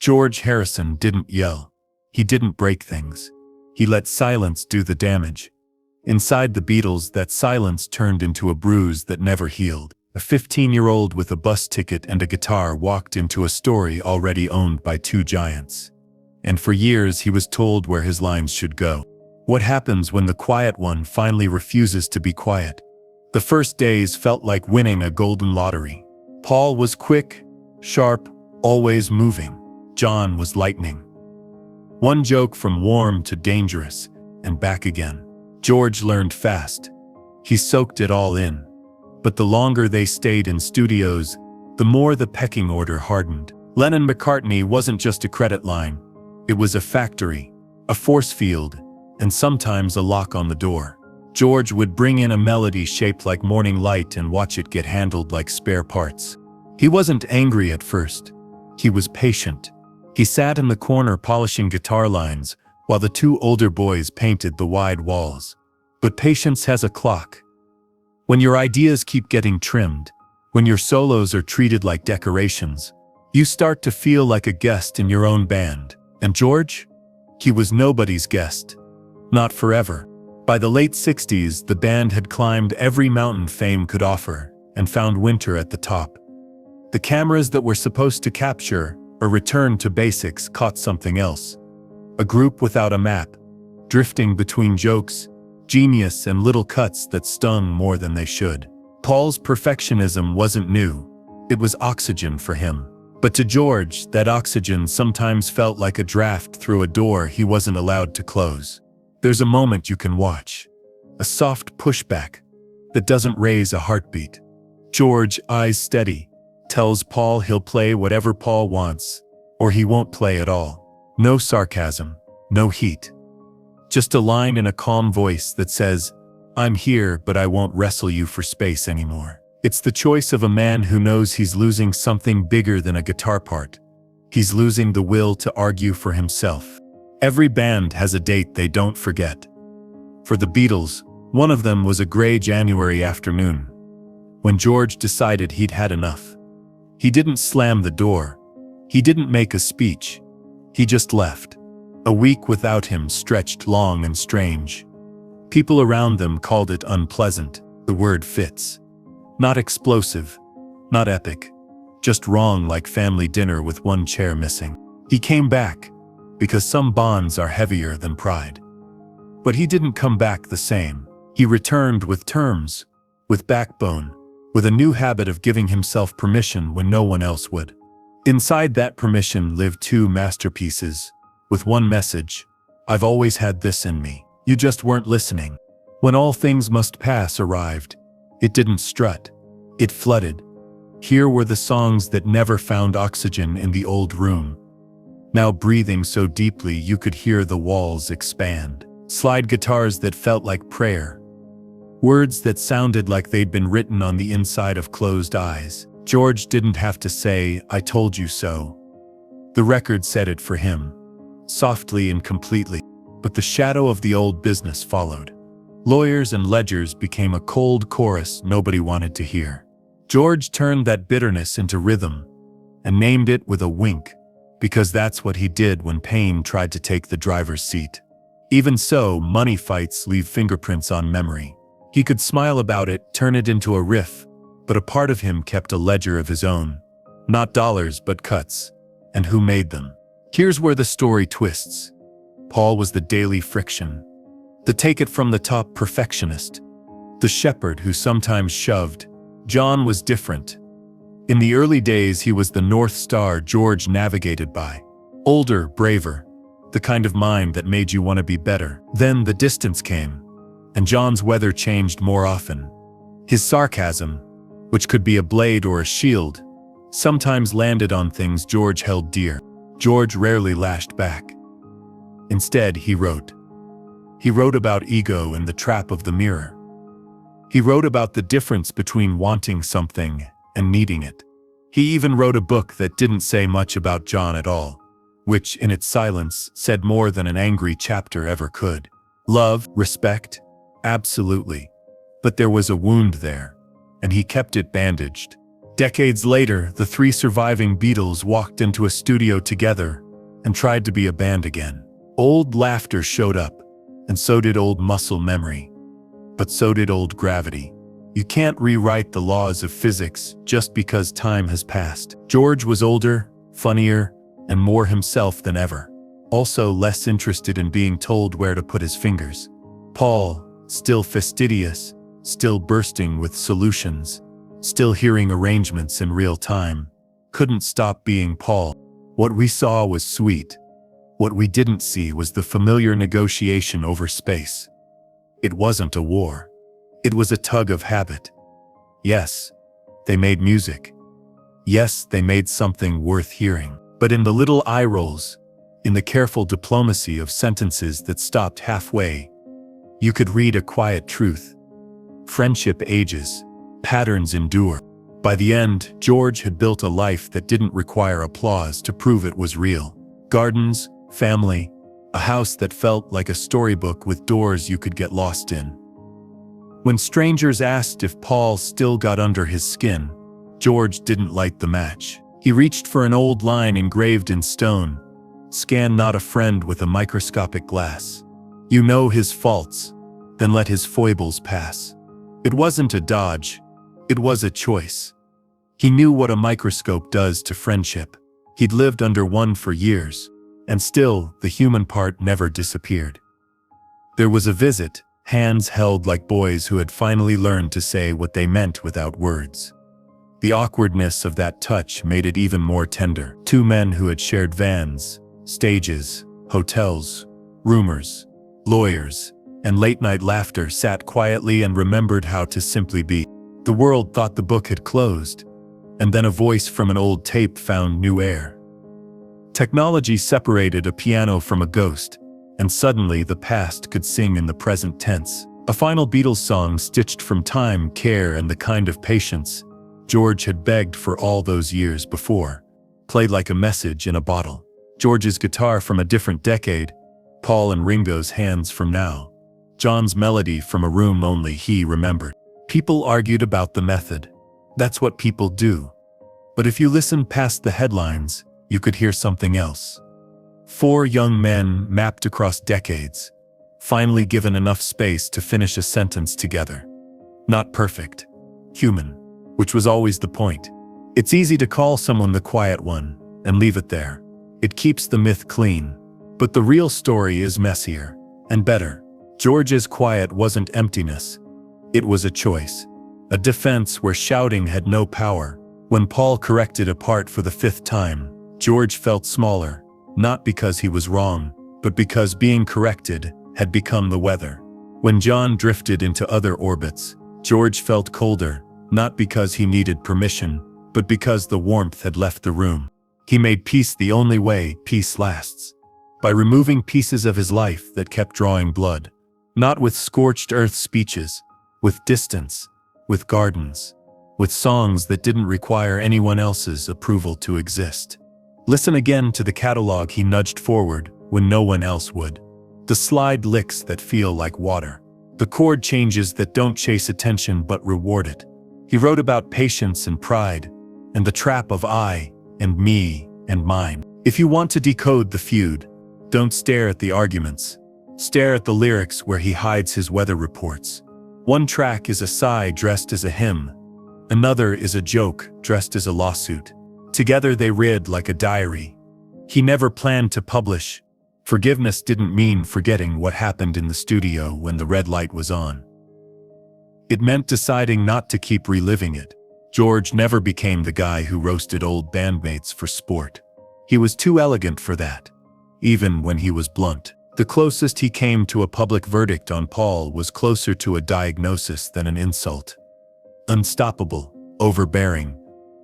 George Harrison didn't yell. He didn't break things. He let silence do the damage. Inside the Beatles, that silence turned into a bruise that never healed. A 15-year-old with a bus ticket and a guitar walked into a story already owned by two giants. And for years he was told where his lines should go. What happens when the quiet one finally refuses to be quiet? The first days felt like winning a golden lottery. Paul was quick, sharp, always moving. John was lightning. One joke from warm to dangerous, and back again. George learned fast. He soaked it all in. But the longer they stayed in studios, the more the pecking order hardened. Lennon-McCartney wasn't just a credit line. It was a factory, a force field, and sometimes a lock on the door. George would bring in a melody shaped like morning light and watch it get handled like spare parts. He wasn't angry at first. He was patient. He sat in the corner polishing guitar lines while the two older boys painted the wide walls. But patience has a clock. When your ideas keep getting trimmed, when your solos are treated like decorations, you start to feel like a guest in your own band. And George? He was nobody's guest. Not forever. By the late 60s, the band had climbed every mountain fame could offer and found winter at the top. The cameras that were supposed to capture or return to basics caught something else. A group without a map, drifting between jokes, genius, and little cuts that stung more than they should. Paul's perfectionism wasn't new. It was oxygen for him. But to George, that oxygen sometimes felt like a draft through a door he wasn't allowed to close. There's a moment you can watch. A soft pushback that doesn't raise a heartbeat. George, eyes steady, tells Paul he'll play whatever Paul wants, or he won't play at all. No sarcasm, no heat. Just a line in a calm voice that says, "I'm here, but I won't wrestle you for space anymore." It's the choice of a man who knows he's losing something bigger than a guitar part. He's losing the will to argue for himself. Every band has a date they don't forget. For the Beatles, one of them was a gray January afternoon, when George decided he'd had enough. He didn't slam the door. He didn't make a speech. He just left. A week without him stretched long and strange. People around them called it unpleasant. The word fits. Not explosive, not epic, just wrong, like family dinner with one chair missing. He came back, because some bonds are heavier than pride. But he didn't come back the same. He returned with terms, with backbone, with a new habit of giving himself permission when no one else would. Inside that permission lived two masterpieces, with one message: "I've always had this in me. You just weren't listening." When All Things Must Pass arrived, it didn't strut. It flooded. Here were the songs that never found oxygen in the old room. Now breathing so deeply you could hear the walls expand. Slide guitars that felt like prayer. Words that sounded like they'd been written on the inside of closed eyes. George didn't have to say, "I told you so." The record said it for him, softly and completely. But the shadow of the old business followed. Lawyers and ledgers became a cold chorus nobody wanted to hear. George turned that bitterness into rhythm and named it with a wink, because that's what he did when pain tried to take the driver's seat. Even so, money fights leave fingerprints on memory. He could smile about it, turn it into a riff, but a part of him kept a ledger of his own. Not dollars, but cuts. And who made them? Here's where the story twists. Paul was the daily friction. The take-it-from-the-top perfectionist. The shepherd who sometimes shoved. John was different. In the early days, he was the North Star George navigated by. Older, braver. The kind of mind that made you want to be better. Then the distance came, and John's weather changed more often. His sarcasm, which could be a blade or a shield, sometimes landed on things George held dear. George rarely lashed back. Instead, he wrote. He wrote about ego and the trap of the mirror. He wrote about the difference between wanting something and needing it. He even wrote a book that didn't say much about John at all, which in its silence said more than an angry chapter ever could. Love, respect, absolutely. But there was a wound there, and he kept it bandaged. Decades later, the three surviving Beatles walked into a studio together and tried to be a band again. Old laughter showed up, and so did old muscle memory. But so did old gravity. You can't rewrite the laws of physics just because time has passed. George was older, funnier, and more himself than ever. Also less interested in being told where to put his fingers. Paul, still fastidious, still bursting with solutions, still hearing arrangements in real time, couldn't stop being Paul. What we saw was sweet. What we didn't see was the familiar negotiation over space. It wasn't a war. It was a tug of habit. Yes, they made music. Yes, they made something worth hearing. But in the little eye rolls, in the careful diplomacy of sentences that stopped halfway, you could read a quiet truth. Friendship ages. Patterns endure. By the end, George had built a life that didn't require applause to prove it was real. Gardens, family, a house that felt like a storybook with doors you could get lost in. When strangers asked if Paul still got under his skin, George didn't light the match. He reached for an old line engraved in stone: "Scan not a friend with a microscopic glass. You know his faults, then let his foibles pass." It wasn't a dodge, it was a choice. He knew what a microscope does to friendship. He'd lived under one for years, and still, the human part never disappeared. There was a visit, hands held like boys who had finally learned to say what they meant without words. The awkwardness of that touch made it even more tender. Two men who had shared vans, stages, hotels, rumors, lawyers, and late-night laughter sat quietly and remembered how to simply be. The world thought the book had closed, and then a voice from an old tape found new air. Technology separated a piano from a ghost, and suddenly the past could sing in the present tense. A final Beatles song stitched from time, care, and the kind of patience George had begged for all those years before, played like a message in a bottle. George's guitar from a different decade, Paul and Ringo's hands from now, John's melody from a room only he remembered. People argued about the method. That's what people do. But if you listened past the headlines, you could hear something else. Four young men mapped across decades, finally given enough space to finish a sentence together. Not perfect. Human. Which was always the point. It's easy to call someone the quiet one, and leave it there. It keeps the myth clean. But the real story is messier, and better. George's quiet wasn't emptiness. It was a choice. A defense where shouting had no power. When Paul corrected a part for the fifth time, George felt smaller, not because he was wrong, but because being corrected had become the weather. When John drifted into other orbits, George felt colder, not because he needed permission, but because the warmth had left the room. He made peace the only way peace lasts. By removing pieces of his life that kept drawing blood. Not with scorched earth speeches, with distance, with gardens, with songs that didn't require anyone else's approval to exist. Listen again to the catalog he nudged forward when no one else would. The slide licks that feel like water. The chord changes that don't chase attention but reward it. He wrote about patience and pride, and the trap of I, and me, and mine. If you want to decode the feud, don't stare at the arguments. Stare at the lyrics where he hides his weather reports. One track is a sigh dressed as a hymn. Another is a joke dressed as a lawsuit. Together they read like a diary. He never planned to publish. Forgiveness didn't mean forgetting what happened in the studio when the red light was on. It meant deciding not to keep reliving it. George never became the guy who roasted old bandmates for sport. He was too elegant for that, even when he was blunt. The closest he came to a public verdict on Paul was closer to a diagnosis than an insult. Unstoppable, overbearing,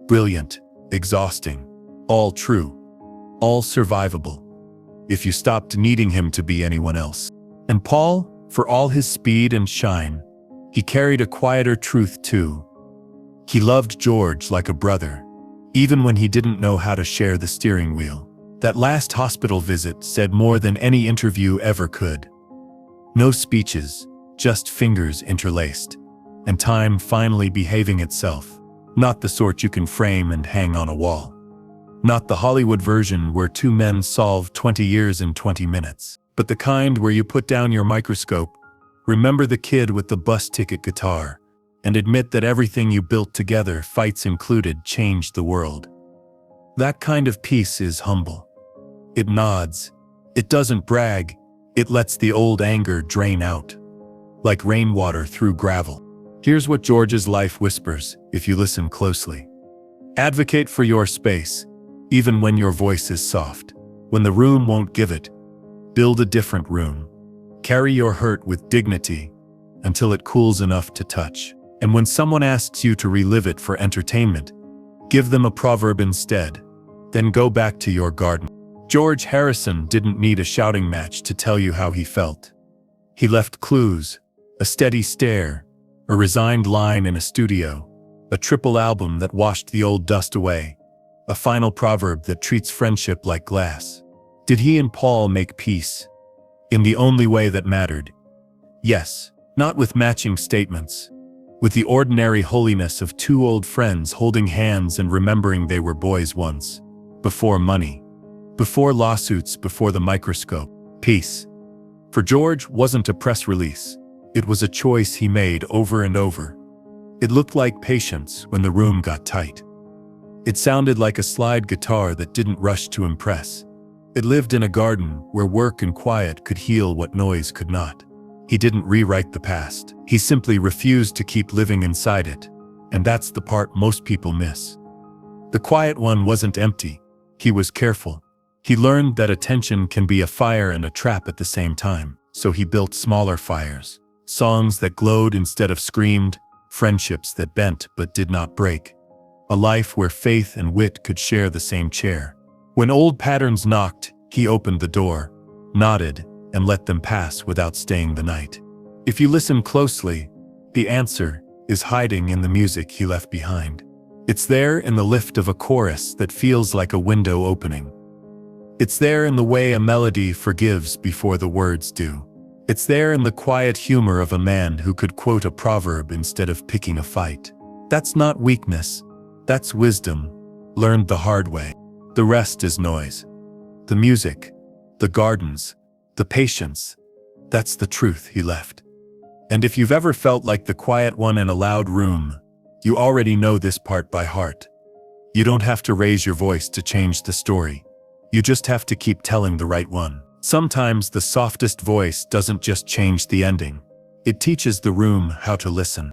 brilliant, exhausting, all true, all survivable. If you stopped needing him to be anyone else. And Paul, for all his speed and shine, he carried a quieter truth too. He loved George like a brother, even when he didn't know how to share the steering wheel. That last hospital visit said more than any interview ever could. No speeches, just fingers interlaced, and time finally behaving itself. Not the sort you can frame and hang on a wall. Not the Hollywood version where two men solve 20 years in 20 minutes. But the kind where you put down your microscope, remember the kid with the bus ticket guitar, and admit that everything you built together, fights included, changed the world. That kind of peace is humble. It nods. It doesn't brag. It lets the old anger drain out, like rainwater through gravel. Here's what George's life whispers, if you listen closely. Advocate for your space, even when your voice is soft. When the room won't give it, build a different room. Carry your hurt with dignity until it cools enough to touch. And when someone asks you to relive it for entertainment, give them a proverb instead. Then go back to your garden. George Harrison didn't need a shouting match to tell you how he felt. He left clues, a steady stare, a resigned line in a studio, a triple album that washed the old dust away, a final proverb that treats friendship like glass. Did he and Paul make peace? In the only way that mattered. Yes, not with matching statements. With the ordinary holiness of two old friends holding hands and remembering they were boys once. Before money. Before lawsuits, before the microscope. Peace. For George wasn't a press release. It was a choice he made over and over. It looked like patience when the room got tight. It sounded like a slide guitar that didn't rush to impress. It lived in a garden where work and quiet could heal what noise could not. He didn't rewrite the past. He simply refused to keep living inside it. And that's the part most people miss. The quiet one wasn't empty. He was careful. He learned that attention can be a fire and a trap at the same time. So he built smaller fires. Songs that glowed instead of screamed. Friendships that bent but did not break. A life where faith and wit could share the same chair. When old patterns knocked, he opened the door, nodded, and let them pass without staying the night. If you listen closely, the answer is hiding in the music he left behind. It's there in the lift of a chorus that feels like a window opening. It's there in the way a melody forgives before the words do. It's there in the quiet humor of a man who could quote a proverb instead of picking a fight. That's not weakness. That's wisdom, learned the hard way. The rest is noise. The music, the gardens, the patience. That's the truth he left. And if you've ever felt like the quiet one in a loud room, you already know this part by heart. You don't have to raise your voice to change the story. You just have to keep telling the right one. Sometimes the softest voice doesn't just change the ending. It teaches the room how to listen.